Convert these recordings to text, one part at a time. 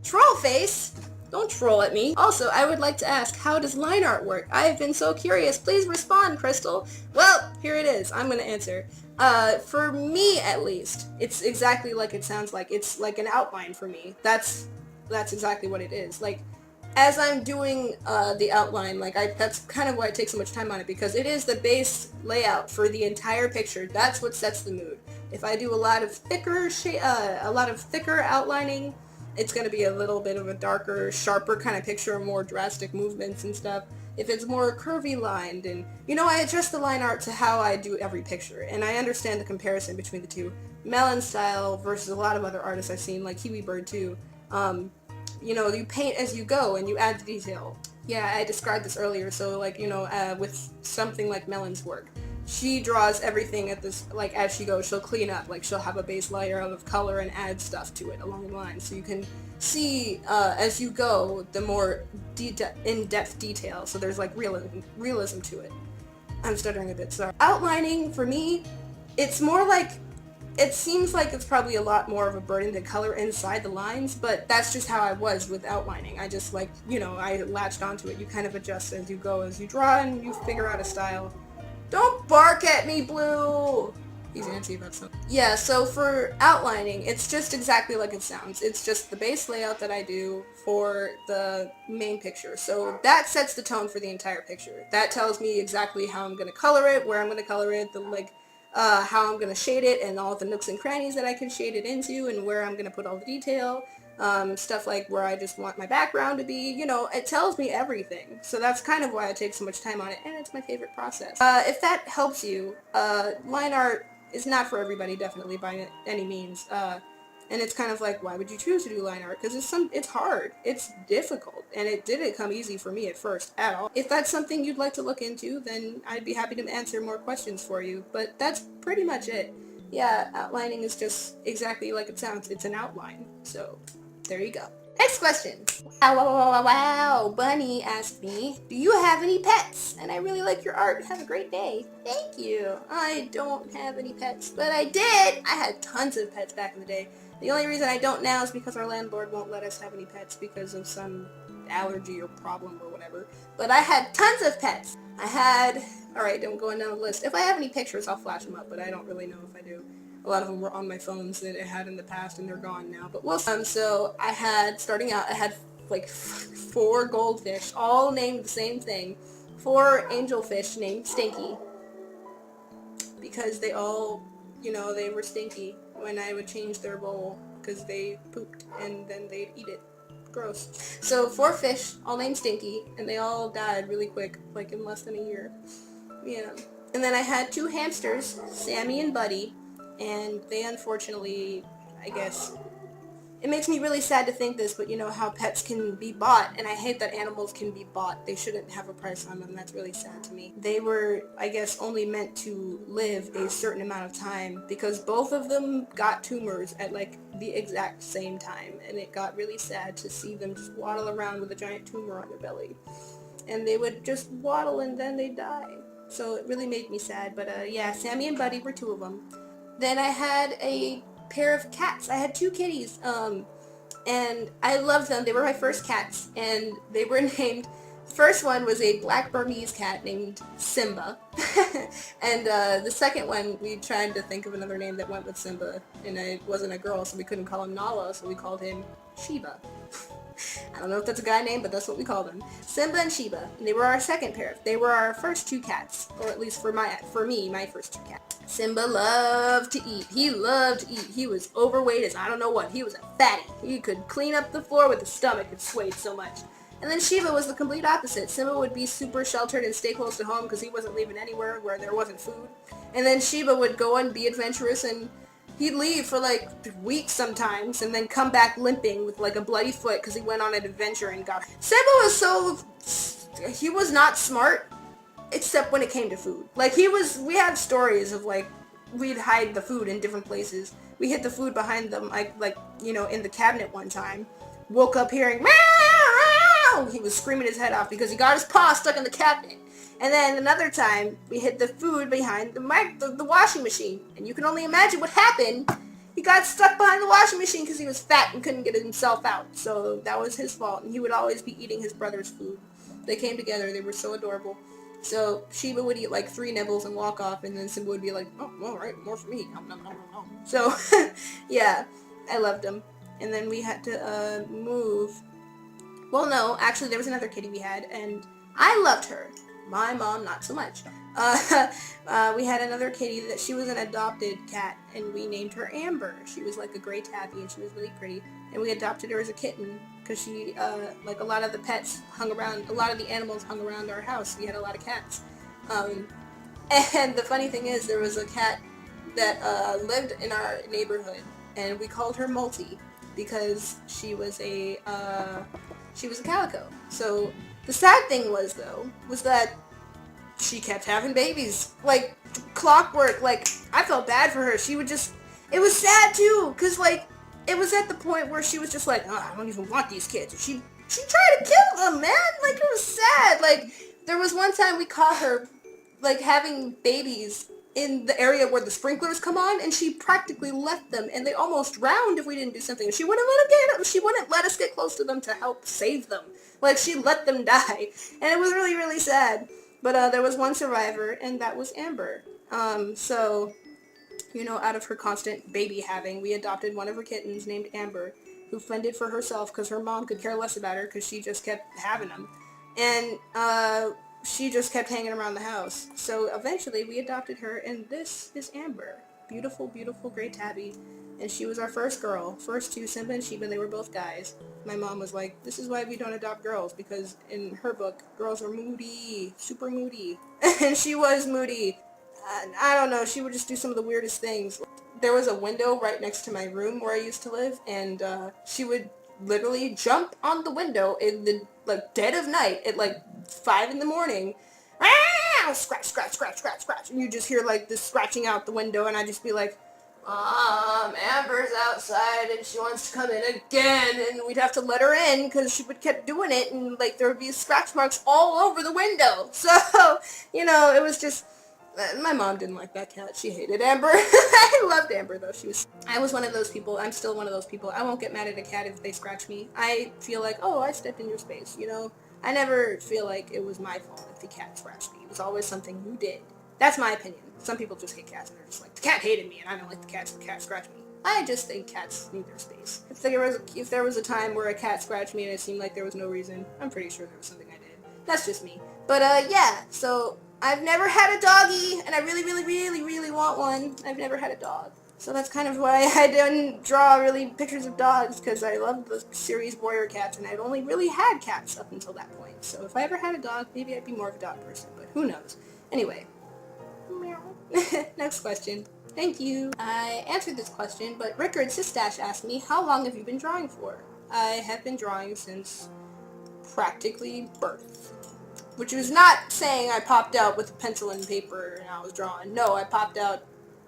Troll face? Don't troll at me. Also, I would like to ask, how does line art work? I have been so curious. Please respond, Crystal. Well, here it is. I'm gonna answer. For me at least, it's exactly like it sounds like. It's like an outline for me. That's exactly what it is. Like, as I'm doing the outline, that's kind of why I take so much time on it, because it is the base layout for the entire picture. That's what sets the mood. If I do a lot of thicker outlining, it's going to be a little bit of a darker, sharper kind of picture, more drastic movements and stuff. If it's more curvy lined, and I adjust the line art to how I do every picture, and I understand the comparison between the two. Melon style versus a lot of other artists I've seen, like Kiwi Bird too. You paint as you go and you add the detail. Yeah, I described this earlier, so with something like Melon's work, she draws everything at this, like, as she goes. She'll clean up, like, she'll have a base layer of color and add stuff to it along the line, so you can see, as you go, the more in-depth detail, so there's, like, realism to it. I'm stuttering a bit, sorry. Outlining, for me, it's more like, it seems like it's probably a lot more of a burden to color inside the lines, but that's just how I was with outlining. I just, I latched onto it. You kind of adjust as you go, as you draw, and you figure out a style. Don't bark at me, Blue! He's antsy about something. Yeah, so for outlining, it's just exactly like it sounds. It's just the base layout that I do for the main picture. So that sets the tone for the entire picture. That tells me exactly how I'm going to color it, where I'm going to color it, how I'm going to shade it, and all the nooks and crannies that I can shade it into, and where I'm going to put all the detail. Stuff like where I just want my background to be, it tells me everything. So that's kind of why I take so much time on it, and it's my favorite process. If that helps you, line art is not for everybody, definitely, by any means. And it's kind of like, why would you choose to do line art? Because it's hard, it's difficult, and it didn't come easy for me at first, at all. If that's something you'd like to look into, then I'd be happy to answer more questions for you, but that's pretty much it. Yeah, outlining is just exactly like it sounds. It's an outline, so there you go. Next question. Wow, Bunny asked me, do you have any pets? And I really like your art. Have a great day. Thank you. I don't have any pets, but I did. I had tons of pets back in the day. The only reason I don't now is because our landlord won't let us have any pets because of some allergy or problem or whatever. But I had tons of pets. Alright, I'm going down the list. If I have any pictures, I'll flash them up, but I don't really know if I do. A lot of them were on my phones that I had in the past, and they're gone now. But so starting out, I had like 4 goldfish, all named the same thing. 4 angelfish named Stinky. Because they all, they were stinky when I would change their bowl, because they pooped, and then they'd eat it. Gross. So 4 fish, all named Stinky, and they all died really quick, like in less than a year. Yeah. And then I had 2 hamsters, Sammy and Buddy, and they unfortunately, I guess, it makes me really sad to think this, but how pets can be bought, and I hate that animals can be bought. They shouldn't have a price on them. That's really sad to me. They were, I guess, only meant to live a certain amount of time, because both of them got tumors at the exact same time, and it got really sad to see them just waddle around with a giant tumor on their belly. And they would just waddle and then they'd die. So it really made me sad, but yeah, Sammy and Buddy were 2 of them. Then I had a pair of cats. I had 2 kitties, and I loved them. They were my first cats, and they were named, the first one was a black Burmese cat named Simba, and the second one, we tried to think of another name that went with Simba, and it wasn't a girl, so we couldn't call him Nala, so we called him Sheba. I don't know if that's a guy name, but that's what we called him. Simba and Sheba. And they were our second pair. They were our first 2 cats, or at least for me, my first 2 cats. Simba loved to eat. He loved to eat. He was overweight as I don't know what. He was a fatty. He could clean up the floor with his stomach. It swayed so much. And then Sheba was the complete opposite. Simba would be super sheltered and stay close to home because he wasn't leaving anywhere where there wasn't food. And then Sheba would go and be adventurous, and he'd leave for weeks sometimes and then come back limping with a bloody foot because he went on an adventure and got... Simba he was not smart except when it came to food. We had stories of we'd hide the food in different places. We hid the food behind them, in the cabinet one time. Woke up hearing, meow, meow! He was screaming his head off because he got his paw stuck in the cabinet. And then another time, we hid the food behind the washing machine. And you can only imagine what happened. He got stuck behind the washing machine because he was fat and couldn't get himself out. So that was his fault, and he would always be eating his brother's food. They came together. They were so adorable. So Sheba would eat like 3 nibbles and walk off, and then Simba would be like, oh, all right, more for me. Nom, nom, nom, nom, nom. So, yeah, I loved him. And then we had to move. Well, no, actually, there was another kitty we had, and I loved her. My mom, not so much. We had another kitty that she was an adopted cat, and we named her Amber. She was like a gray tabby, and she was really pretty. And we adopted her as a kitten because she, like a lot of the pets hung around, a lot of the animals hung around our house. We had a lot of cats. And the funny thing is, there was a cat that lived in our neighborhood, and we called her Multi because she was a calico. So the sad thing was, though, was that she kept having babies, like clockwork. Like, I felt bad for her. She would just, it was sad too, because like, it was at the point where she was just like, oh, I don't even want these kids. She tried to kill them, man. Like, it was sad. Like, there was one time we caught her, like, having babies in the area where the sprinklers come on, and she practically left them, and they almost drowned if we didn't do something. She wouldn't let us get close to them to help save them. Like, she let them die, and it was really, really sad. But there was one survivor, and that was Amber. So, you know, out of her constant baby having, we adopted one of her kittens named Amber, who fended for herself because her mom could care less about her because she just kept having them. And she just kept hanging around the house. So eventually we adopted her, and this is Amber. Beautiful, beautiful gray tabby. And she was our first girl. First 2, Simba and Sheba, they were both guys. My mom was like, this is why we don't adopt girls, because in her book, girls are moody, super moody. And she was moody. I don't know, she would just do some of the weirdest things. There was a window right next to my room where I used to live, and she would literally jump on the window in the like dead of night at like 5 in the morning. Scratch, scratch, scratch, scratch, scratch. And you just hear like this scratching out the window, and I'd just be like, Amber's outside and she wants to come in again, and we'd have to let her in because she would keep doing it, and like there would be scratch marks all over the window. So, you know, it was just, my mom didn't like that cat. She hated Amber. I loved Amber though. I was one of those people. I'm still one of those people. I won't get mad at a cat if they scratch me. I feel like, oh, I stepped in your space, you know? I never feel like it was my fault if the cat scratched me. It was always something you did. That's my opinion. Some people just hate cats and they're just like, the cat hated me and I don't like the cat scratched me. I just think cats need their space. If there was a time where a cat scratched me and it seemed like there was no reason, I'm pretty sure there was something I did. That's just me. But yeah, so I've never had a doggy, and I really, really, really, really want one. I've never had a dog. So that's kind of why I didn't draw really pictures of dogs, because I loved the series Warrior Cats, and I'd only really had cats up until that point. So if I ever had a dog, maybe I'd be more of a dog person, but who knows. Anyway. Meow. Next question. Thank you. I answered this question, but Rickard Sistash asked me, how long have you been drawing for? I have been drawing since practically birth. Which was not saying I popped out with a pencil and paper and I was drawing. No, I popped out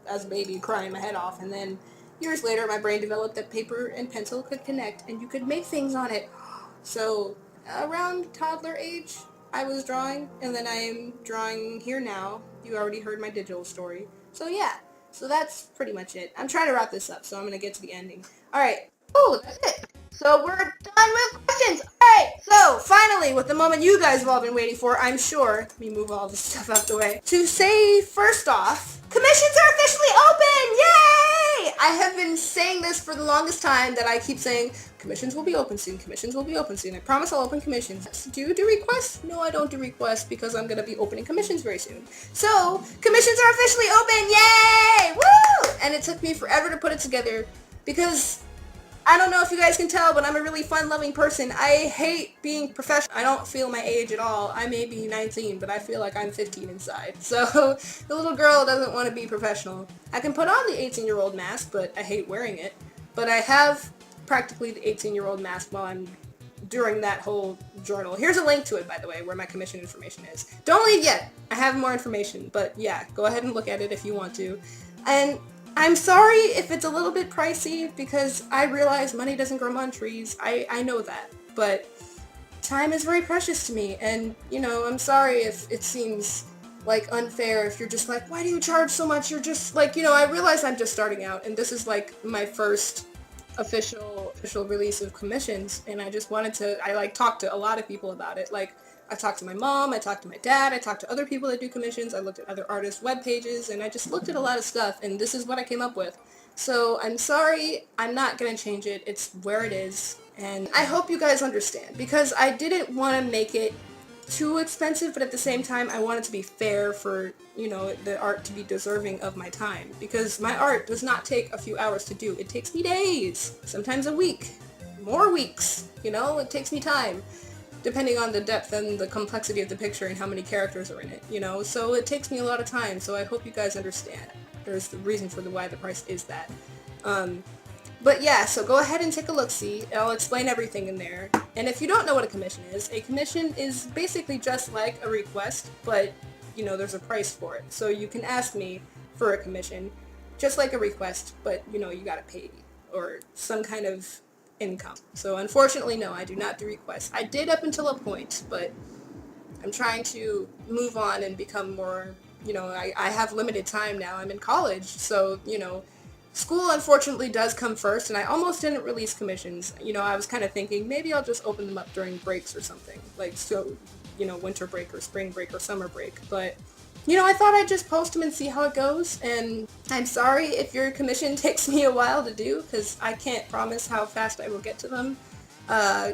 as a baby crying my head off, and then years later my brain developed that paper and pencil could connect and you could make things on it. So around toddler age I was drawing, and then I am drawing here now. You already heard my digital story. So yeah, so that's pretty much it. I'm trying to wrap this up, so I'm going to get to the ending. Alright, oh, that's it. So we're done with questions. Alright, so finally, with the moment you guys have all been waiting for, I'm sure, let me move all this stuff out the way, to say first off, commissions are officially open! Yay! I have been saying this for the longest time, that I keep saying, commissions will be open soon, commissions will be open soon. I promise I'll open commissions. Do you do requests? No, I don't do requests because I'm going to be opening commissions very soon. So, commissions are officially open! Yay! Woo! And it took me forever to put it together because I don't know if you guys can tell, but I'm a really fun-loving person. I hate being professional. I don't feel my age at all. I may be 19, but I feel like I'm 15 inside. So, the little girl doesn't want to be professional. I can put on the 18-year-old mask, but I hate wearing it. But I have practically the 18-year-old mask while I'm during that whole journal. Here's a link to it, by the way, where my commission information is. Don't leave yet. I have more information, but yeah, go ahead and look at it if you want to. And I'm sorry if it's a little bit pricey, because I realize money doesn't grow on trees. I know that, but time is very precious to me, and, you know, I'm sorry if it seems like unfair if you're just like, why do you charge so much? You're just like, you know, I realize I'm just starting out and this is like my first official release of commissions, and I just wanted to, I like talked to a lot of people about it. Like I talked to my mom, I talked to my dad, I talked to other people that do commissions, I looked at other artists' web pages, and I just looked at a lot of stuff, and this is what I came up with. So I'm sorry, I'm not gonna change it. It's where it is, and I hope you guys understand, because I didn't want to make it too expensive, but at the same time I want it to be fair for, you know, the art to be deserving of my time, because my art does not take a few hours to do. It takes me days, sometimes a week, more weeks, you know, it takes me time, depending on the depth and the complexity of the picture and how many characters are in it, you know, so it takes me a lot of time, so I hope you guys understand. There's the reason for why the price is that. But yeah, so go ahead and take a look-see. I'll explain everything in there. And if you don't know what a commission is basically just like a request, but, you know, there's a price for it. So you can ask me for a commission, just like a request, but, you know, you gotta pay, or some kind of income. So unfortunately, no, I do not do requests. I did up until a point, but I'm trying to move on and become more, you know, I have limited time now. I'm in college, so, you know, school unfortunately does come first, and I almost didn't release commissions. You know, I was kind of thinking maybe I'll just open them up during breaks or something, like, so, you know, winter break or spring break or summer break, but, you know, I thought I'd just post them and see how it goes, and I'm sorry if your commission takes me a while to do, because I can't promise how fast I will get to them.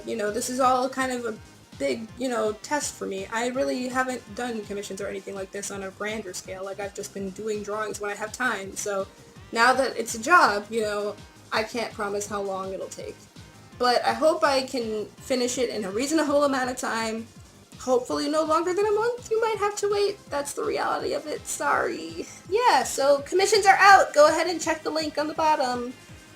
You know, this is all kind of a big, you know, test for me. I really haven't done commissions or anything like this on a grander scale. Like, I've just been doing drawings when I have time, so now that it's a job, you know, I can't promise how long it'll take. But I hope I can finish it in a reasonable amount of time. Hopefully no longer than a month. You might have to wait. That's the reality of it. Sorry. Yeah, so commissions are out. Go ahead and check the link on the bottom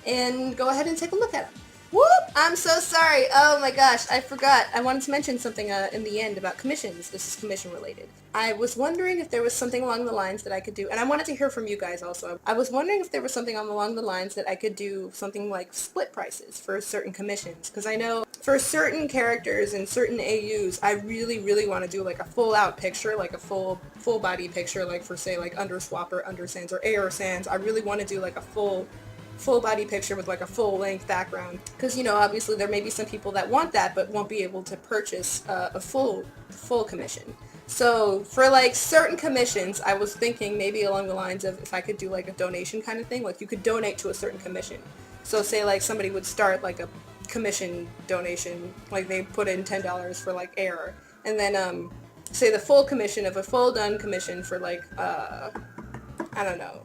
and go ahead and take a look at them. Whoop! I'm so sorry. Oh my gosh, I forgot. I wanted to mention something in the end about commissions. This is commission related. I was wondering if there was something along the lines that I could do, and I wanted to hear from you guys also. I was wondering if there was something along the lines that I could do something like split prices for certain commissions, because I know for certain characters and certain AUs, I really want to do like a full out picture, like a full body picture, like for say like Underswapper, Undersands, or AR Sands. I really want to do like a full body picture with like a full length background, because, you know, obviously there may be some people that want that but won't be able to purchase a full commission. So for like certain commissions, I was thinking maybe along the lines of if I could do like a donation kind of thing, like you could donate to a certain commission. So say like somebody would start like a commission donation, like they put in $10 for like error, and then say the full commission of a full done commission for like I don't know,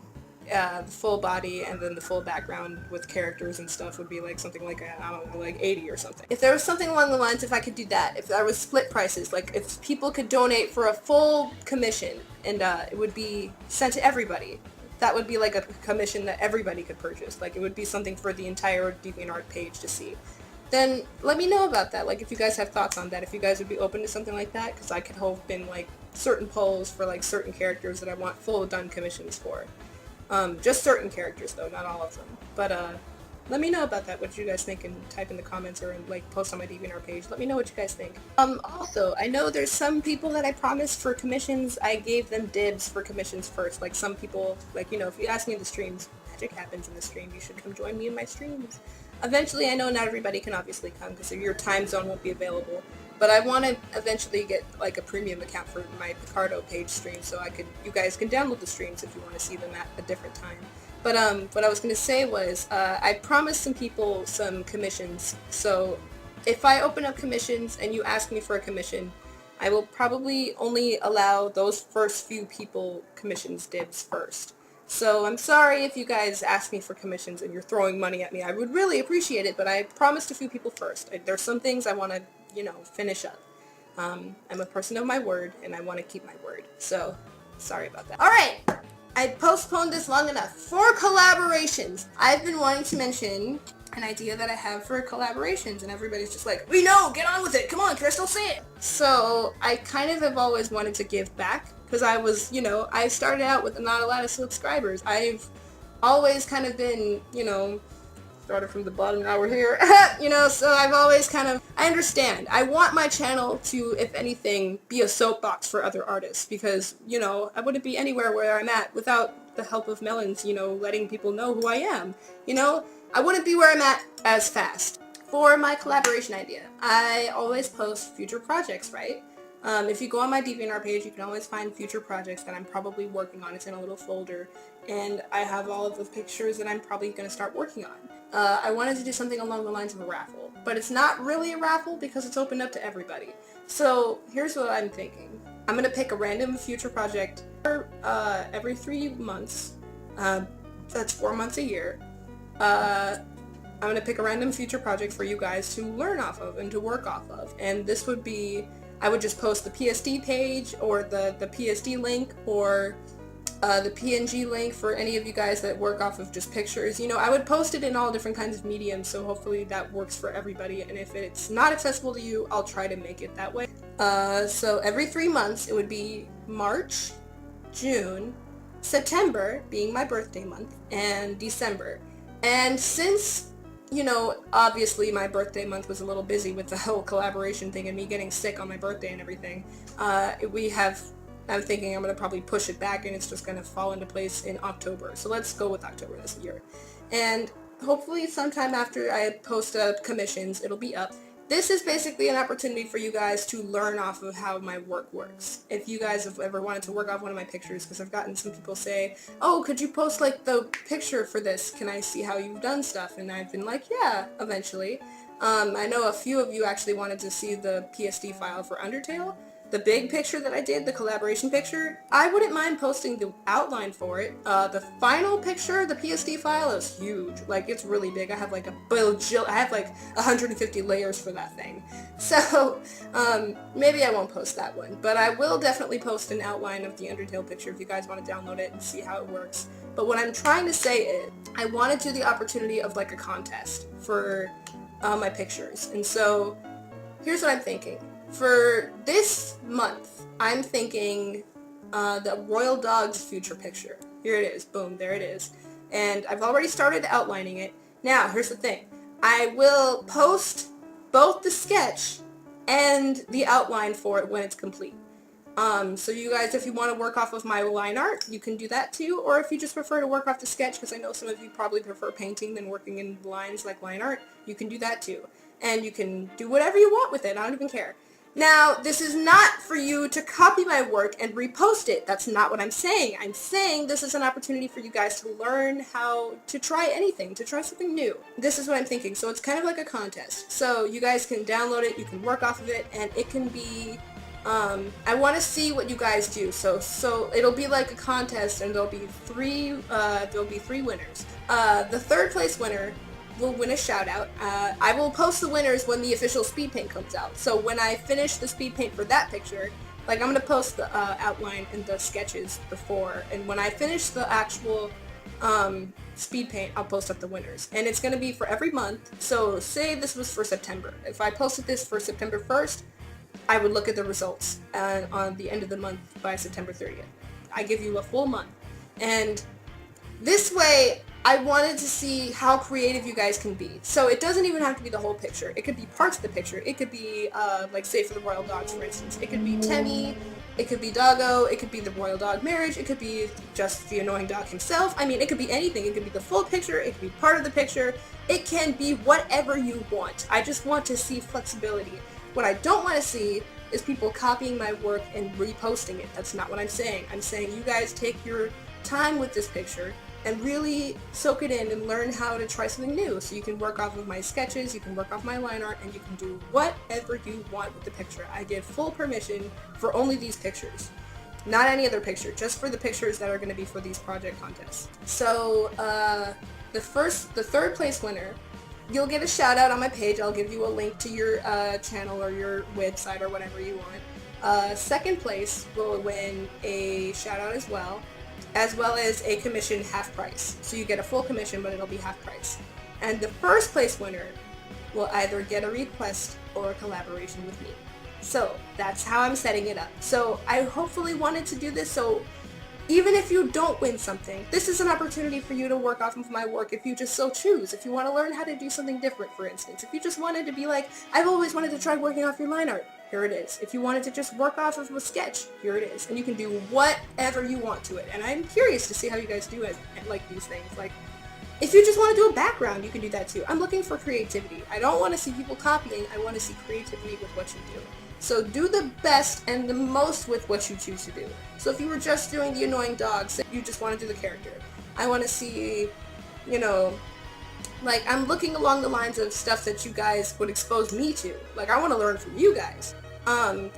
the full body and then the full background with characters and stuff would be like something like, I don't know, like 80 or something. If there was something along the lines, if I could do that, if there was split prices, like if people could donate for a full commission and it would be sent to everybody, that would be like a commission that everybody could purchase. Like it would be something for the entire DeviantArt page to see. Then let me know about that, like if you guys have thoughts on that, if you guys would be open to something like that, because I could hope in like certain polls for like certain characters that I want full done commissions for. Just certain characters though, not all of them. But let me know about that, what you guys think, and type in the comments or like post on my DeviantArt page. Let me know what you guys think. Also, I know there's some people that I promised for commissions, I gave them dibs for commissions first. Like some people, like, you know, if you ask me in the streams, magic happens in the stream, you should come join me in my streams. Eventually, I know not everybody can obviously come because your time zone won't be available. But I want to eventually get like a premium account for my Picardo page stream, so you guys can download the streams if you want to see them at a different time. But what I was going to say was, I promised some people some commissions, so if I open up commissions and you ask me for a commission, I will probably only allow those first few people commissions dibs first. So I'm sorry if you guys ask me for commissions and you're throwing money at me. I would really appreciate it, but I promised a few people first. There's some things I want to, you know, finish up. I'm a person of my word, and I want to keep my word. So, sorry about that. Alright, I postponed this long enough. For collaborations, I've been wanting to mention an idea that I have for collaborations, and everybody's just like, we know, get on with it, come on, Crystal, say it! So, I kind of have always wanted to give back, because I was, you know, I started out with not a lot of subscribers. I've always kind of been, you know, started from the bottom, now we're here. You know, so I've always I understand. I want my channel to, if anything, be a soapbox for other artists because, you know, I wouldn't be anywhere where I'm at without the help of Melons, you know, letting people know who I am. You know, I wouldn't be where I'm at as fast. For my collaboration idea, I always post future projects, right? If you go on my DeviantArt page, you can always find future projects that I'm probably working on. It's in a little folder, and I have all of the pictures that I'm probably going to start working on. I wanted to do something along the lines of a raffle, but it's not really a raffle because it's opened up to everybody. So here's what I'm thinking. I'm going to pick a random future project every 3 months. That's 4 months a year. I'm going to pick a random future project for you guys to learn off of and to work off of. And this would be, I would just post the PSD page or the PSD link or the PNG link for any of you guys that work off of just pictures. You know, I would post it in all different kinds of mediums, so hopefully that works for everybody. And if it's not accessible to you, I'll try to make it that way. So every 3 months, it would be March, June, September, being my birthday month, and December. And since, you know, obviously my birthday month was a little busy with the whole collaboration thing and me getting sick on my birthday and everything, I'm thinking I'm going to probably push it back and it's just going to fall into place in October. So let's go with October this year. And hopefully sometime after I post commissions, it'll be up. This is basically an opportunity for you guys to learn off of how my work works. If you guys have ever wanted to work off one of my pictures, because I've gotten some people say, oh, could you post like the picture for this? Can I see how you've done stuff? And I've been like, yeah, eventually. I know a few of you actually wanted to see the PSD file for Undertale. The big picture that I did, the collaboration picture, I wouldn't mind posting the outline for it. The final picture, the PSD file, is huge. Like, it's really big. I have like I have like 150 layers for that thing. So, maybe I won't post that one. But I will definitely post an outline of the Undertale picture if you guys want to download it and see how it works. But what I'm trying to say is, I wanted to do the opportunity of like a contest for my pictures. And so, here's what I'm thinking. For this month, I'm thinking the Royal Dog's future picture. Here it is. Boom. There it is. And I've already started outlining it. Now, here's the thing. I will post both the sketch and the outline for it when it's complete. So you guys, if you want to work off of my line art, you can do that too. Or if you just prefer to work off the sketch, because I know some of you probably prefer painting than working in lines like line art, you can do that too. And you can do whatever you want with it. I don't even care. Now, this is not for you to copy my work and repost it. That's not what I'm saying. I'm saying this is an opportunity for you guys to learn how to try anything, to try something new. This is what I'm thinking. So it's kind of like a contest. So you guys can download it, you can work off of it, and it can be, I want to see what you guys do. So it'll be like a contest, and there'll be three winners. The third place winner will win a shout out. I will post the winners when the official speed paint comes out. So when I finish the speed paint for that picture, like I'm going to post the outline and the sketches before, and when I finish the actual speed paint, I'll post up the winners. And it's going to be for every month. So say this was for September. If I posted this for September 1st, I would look at the results on the end of the month by September 30th. I give you a full month. And this way, I wanted to see how creative you guys can be. So it doesn't even have to be the whole picture. It could be parts of the picture. It could be, like say for the Royal Dogs, for instance. It could be Temmie. It could be Doggo. It could be the Royal Dog marriage. It could be just the annoying dog himself. I mean, it could be anything. It could be the full picture. It could be part of the picture. It can be whatever you want. I just want to see flexibility. What I don't want to see is people copying my work and reposting it. That's not what I'm saying. I'm saying you guys take your time with this picture and really soak it in and learn how to try something new. So you can work off of my sketches, you can work off my line art, and you can do whatever you want with the picture. I give full permission for only these pictures. Not any other picture, just for the pictures that are going to be for these project contests. So the third place winner, you'll get a shout out on my page. I'll give you a link to your channel or your website or whatever you want. Second place will win a shout out as well as a commission half price. So you get a full commission, but it'll be half price. And the first place winner will either get a request or a collaboration with me. So that's how I'm setting it up. So I hopefully wanted to do this so Even if you don't win something, this is an opportunity for you to work off of my work if you just so choose. If you want to learn how to do something different, for instance. If you just wanted to be like, I've always wanted to try working off your line art, here it is. If you wanted to just work off of a sketch, here it is. And you can do whatever you want to it. And I'm curious to see how you guys do it, like these things. Like, if you just want to do a background, you can do that too. I'm looking for creativity. I don't want to see people copying. I want to see creativity with what you do. So do the best and the most with what you choose to do. So if you were just doing the annoying dogs, you just want to do the character. I want to see, you know, like, I'm looking along the lines of stuff that you guys would expose me to. Like, I want to learn from you guys.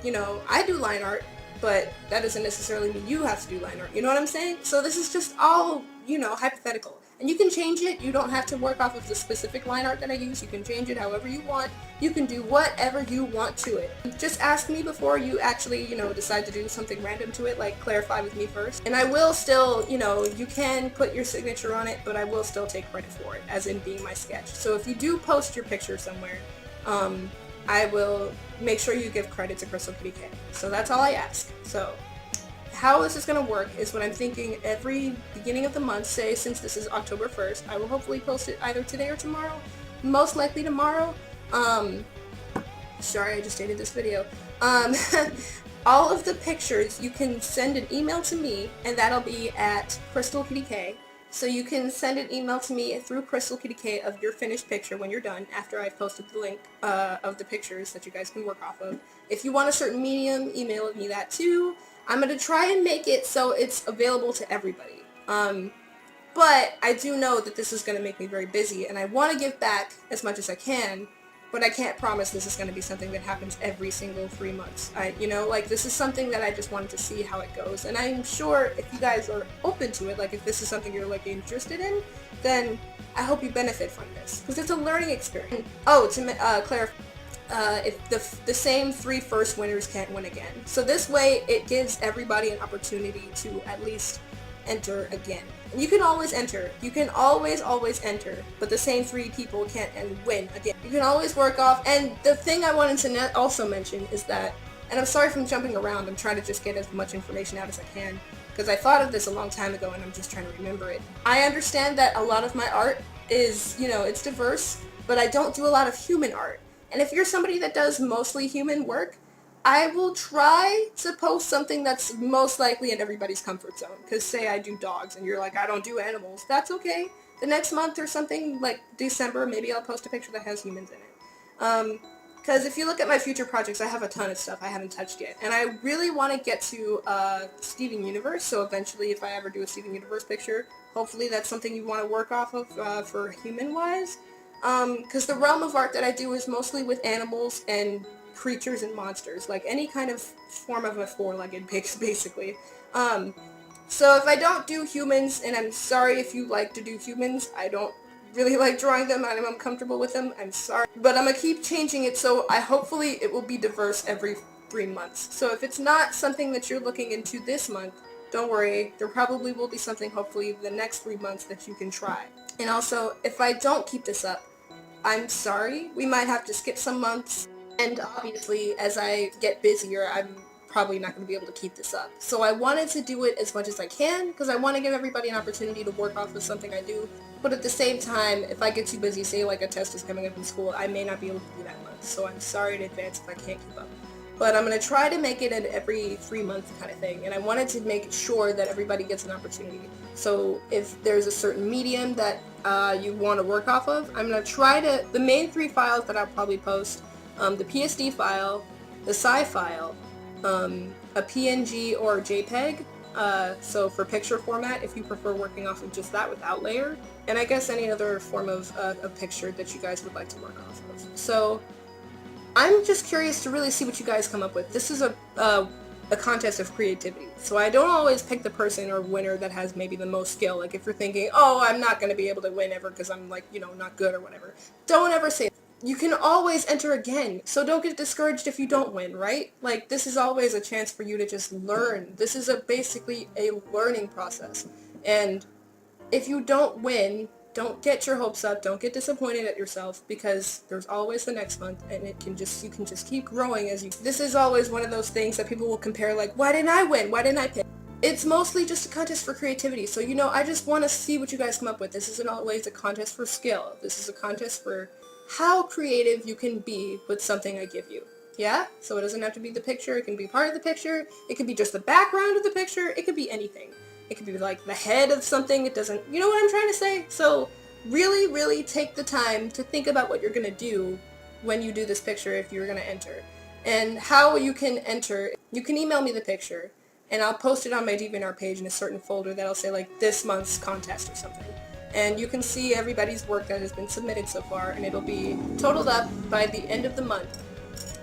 You know, I do line art, but that doesn't necessarily mean you have to do line art. You know what I'm saying? So this is just all, you know, hypothetical. And you can change it. You don't have to work off of the specific line art that I use. You can change it however you want. You can do whatever you want to it. Just ask me before you actually, you know, decide to do something random to it. Like, clarify with me first. And I will still, you know, you can put your signature on it, but I will still take credit for it, as in being my sketch. So if you do post your picture somewhere, I will make sure you give credit to Crystal Kitty K. So that's all I ask. So how this is going to work is when I'm thinking every beginning of the month, say since this is October 1st, I will hopefully post it either today or tomorrow, most likely tomorrow. Sorry, I just dated this video. All of the pictures, you can send an email to me, and that'll be at Crystal Kitty K. So you can send an email to me through Crystal Kitty K of your finished picture when you're done, after I've posted the link of the pictures that you guys can work off of. If you want a certain medium, email me that too. I'm going to try and make it so it's available to everybody. But I do know that this is going to make me very busy, and I want to give back as much as I can, but I can't promise this is going to be something that happens every single 3 months. You know, like, this is something that I just wanted to see how it goes, and I'm sure if you guys are open to it, like if this is something you're like interested in, then I hope you benefit from this, because it's a learning experience. Oh, to clarify, if the same 3 first winners can't win again. So this way, it gives everybody an opportunity to at least enter again. And you can always enter. You can always enter, but the same 3 people can't win again. You can always work off, and the thing I wanted to also mention is that, and I'm sorry for jumping around, I'm trying to just get as much information out as I can, because I thought of this a long time ago and I'm just trying to remember it. I understand that a lot of my art is, you know, it's diverse, but I don't do a lot of human art. And if you're somebody that does mostly human work, I will try to post something that's most likely in everybody's comfort zone. Because say I do dogs and you're like, I don't do animals. That's okay. The next month or something, like December, maybe I'll post a picture that has humans in it. Because if you look at my future projects, I have a ton of stuff I haven't touched yet. And I really want to get to Steven Universe. So eventually, if I ever do a Steven Universe picture, hopefully that's something you want to work off of for human-wise. Because the realm of art that I do is mostly with animals and creatures and monsters, like any kind of form of a four-legged pig, basically. So if I don't do humans, and I'm sorry if you like to do humans, I don't really like drawing them, I'm uncomfortable with them, I'm sorry. But I'm going to keep changing it, so hopefully it will be diverse every 3 months. So if it's not something that you're looking into this month, don't worry, there probably will be something hopefully the next 3 months that you can try. And also, if I don't keep this up, I'm sorry, we might have to skip some months, and obviously as I get busier, I'm probably not going to be able to keep this up. So I wanted to do it as much as I can, because I want to give everybody an opportunity to work off of something I do, but at the same time, if I get too busy, say like a test is coming up in school, I may not be able to do that month, so I'm sorry in advance if I can't keep up. But I'm going to try to make it an every 3 month kind of thing, and I wanted to make sure that everybody gets an opportunity. So if there's a certain medium that you want to work off of, I'm going to try to, the main 3 files that I'll probably post, the PSD file, the SCI file, a PNG or JPEG, so for picture format if you prefer working off of just that without layer, and I guess any other form of a picture that you guys would like to work off of. So I'm just curious to really see what you guys come up with. This is a contest of creativity, so I don't always pick the person or winner that has maybe the most skill. Like if you're thinking, oh, I'm not going to be able to win ever because I'm like, you know, not good or whatever, don't ever say that. You can always enter again, so don't get discouraged if you don't win, right? Like, this is always a chance for you to just learn. This is basically a learning process, and if you don't win, don't get your hopes up, don't get disappointed at yourself, because there's always the next month, and you can just keep growing as you. This is always one of those things that people will compare, like, why didn't I win? Why didn't I pick? it's mostly just a contest for creativity. So, you know, I just want to see what you guys come up with. This isn't always a contest for skill. This is a contest for how creative you can be with something I give you. Yeah? So it doesn't have to be the picture. It can be part of the picture. It could be just the background of the picture. It could be anything. It could be like the head of something. It doesn't, you know what I'm trying to say? So really, really take the time to think about what you're going to do when you do this picture if you're going to enter. And how you can enter, you can email me the picture, and I'll post it on my DeviantArt page in a certain folder that'll say like this month's contest or something. And you can see everybody's work that has been submitted so far, and it'll be totaled up by the end of the month,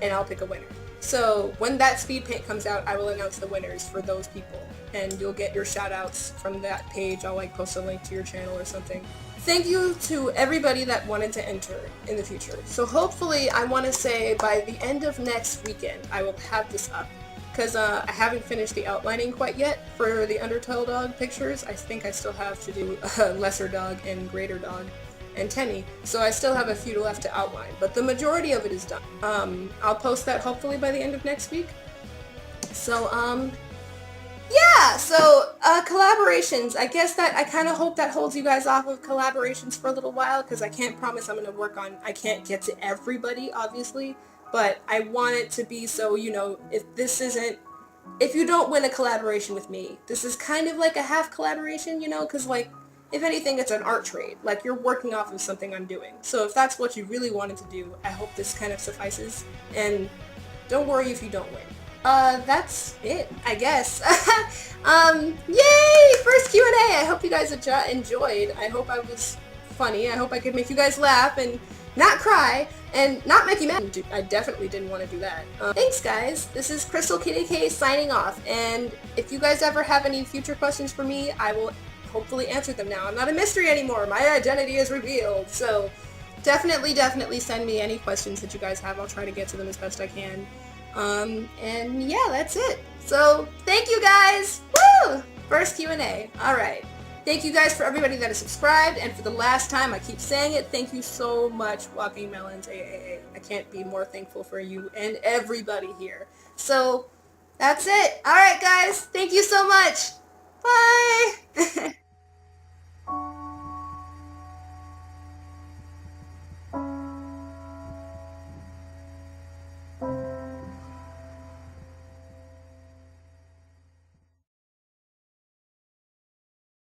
and I'll pick a winner. So when that speed paint comes out, I will announce the winners for those people, and you'll get your shout outs from that page. I'll like post a link to your channel or something. Thank you to everybody that wanted to enter in the future. So hopefully, I want to say by the end of next weekend, I will have this up. Because I haven't finished the outlining quite yet for the Undertale dog pictures. I think I still have to do lesser dog and greater dog and Tenny. So I still have a few left to outline, but the majority of it is done. I'll post that hopefully by the end of next week. So, yeah, so collaborations. I guess that I kind of hope that holds you guys off of collaborations for a little while, because I can't promise I'm going to work on, I can't get to everybody, obviously. But I want it to be so, you know, if you don't win a collaboration with me, this is kind of like a half collaboration, you know, because, like, if anything, it's an art trade. Like, you're working off of something I'm doing. So if that's what you really wanted to do, I hope this kind of suffices. And don't worry if you don't win. That's it, I guess. Yay! First Q&A! I hope you guys enjoyed. I hope I was funny. I hope I could make you guys laugh and not cry, and not make you mad. I definitely didn't want to do that. Thanks, guys. This is Crystal Kitty K signing off, and if you guys ever have any future questions for me, I will hopefully answer them now. I'm not a mystery anymore. My identity is revealed, so definitely send me any questions that you guys have. I'll try to get to them as best I can. And yeah, that's it. So, thank you guys! Woo! First Q&A. Alright. Thank you guys for everybody that is subscribed, and for the last time, I keep saying it, thank you so much, Walking Melons, AAA. I can't be more thankful for you and everybody here. So, that's it. Alright guys, thank you so much. Bye!